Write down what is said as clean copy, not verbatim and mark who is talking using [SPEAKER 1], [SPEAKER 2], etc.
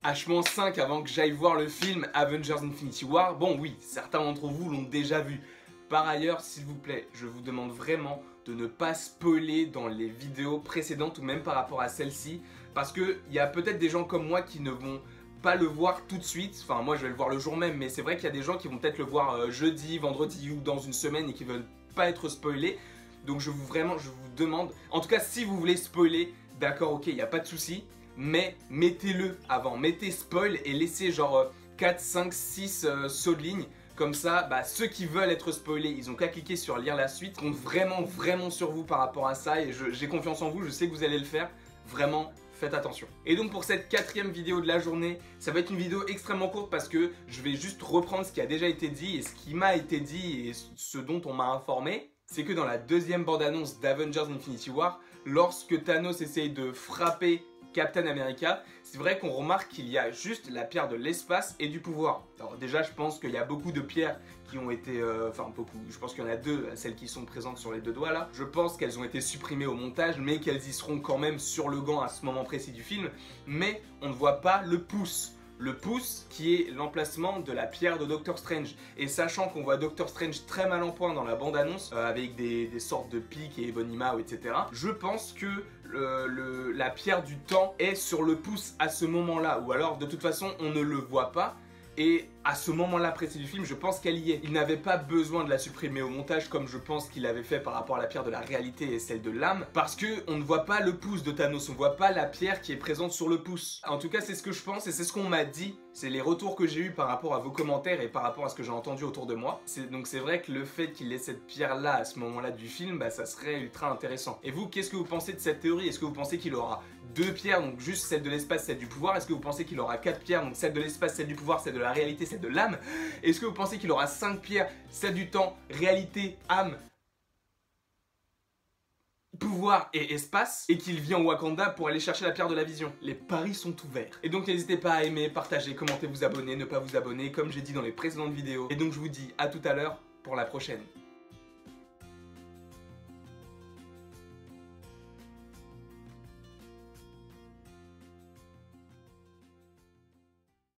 [SPEAKER 1] H-5 avant que j'aille voir le film Avengers Infinity War. Bon oui, certains d'entre vous l'ont déjà vu. Par ailleurs, s'il vous plaît, je vous demande vraiment de ne pas spoiler dans les vidéos précédentes ou même par rapport à celle-ci, parce qu'il y a peut-être des gens comme moi qui ne vont pas le voir tout de suite. Enfin, moi je vais le voir le jour même, mais c'est vrai qu'il y a des gens qui vont peut-être le voir jeudi, vendredi ou dans une semaine et qui veulent pas être spoilés. Donc je vous demande, en tout cas si vous voulez spoiler, d'accord, ok, il n'y a pas de souci, mais mettez-le avant, mettez spoil et laissez genre 4, 5, 6 sauts de ligne. Comme ça, bah, ceux qui veulent être spoilés, ils ont qu'à cliquer sur lire la suite. Je compte vraiment sur vous par rapport à ça et j'ai confiance en vous, je sais que vous allez le faire. Vraiment, faites attention. Et donc pour cette 4e vidéo de la journée, ça va être une vidéo extrêmement courte parce que je vais juste reprendre ce qui a déjà été dit et ce qui m'a été dit et ce dont on m'a informé. C'est que dans la 2e bande-annonce d'Avengers Infinity War, lorsque Thanos essaye de frapper Captain America, c'est vrai qu'on remarque qu'il y a juste la pierre de l'espace et du pouvoir. Alors déjà, je pense qu'il y a beaucoup de pierres qui ont été... Enfin, beaucoup. Je pense qu'il y en a 2, celles qui sont présentes sur les 2 doigts là. Je pense qu'elles ont été supprimées au montage, mais qu'elles y seront quand même sur le gant à ce moment précis du film. Mais on ne voit pas le pouce. Le pouce qui est l'emplacement de la pierre de Doctor Strange. Et sachant qu'on voit Doctor Strange très mal en point dans la bande-annonce, avec des sortes de pics et Ebonimao, etc. Je pense que la pierre du temps est sur le pouce à ce moment-là. Ou alors, de toute façon, on ne le voit pas. Et à ce moment-là précis du film, je pense qu'elle y est. Il n'avait pas besoin de la supprimer au montage comme je pense qu'il avait fait par rapport à la pierre de la réalité et celle de l'âme, parce que on ne voit pas le pouce de Thanos, on ne voit pas la pierre qui est présente sur le pouce. En tout cas, c'est ce que je pense et c'est ce qu'on m'a dit. C'est les retours que j'ai eu par rapport à vos commentaires et par rapport à ce que j'ai entendu autour de moi. Donc c'est vrai que le fait qu'il ait cette pierre-là à ce moment-là du film, bah, ça serait ultra intéressant. Et vous, qu'est-ce que vous pensez de cette théorie? Est-ce que vous pensez qu'il aura 2 pierres, donc juste celle de l'espace, celle du pouvoir? Est-ce que vous pensez qu'il aura 4 pierres, donc celle de l'espace, celle du pouvoir, celle de la réalité, celle de l'âme? Est-ce que vous pensez qu'il aura 5 pierres, celle du temps, réalité, âme, pouvoir et espace, et qu'il vient au Wakanda pour aller chercher la pierre de la vision? Les paris sont ouverts. Et donc n'hésitez pas à aimer, partager, commenter, vous abonner, ne pas vous abonner, comme j'ai dit dans les précédentes vidéos. Et donc je vous dis à tout à l'heure pour la prochaine.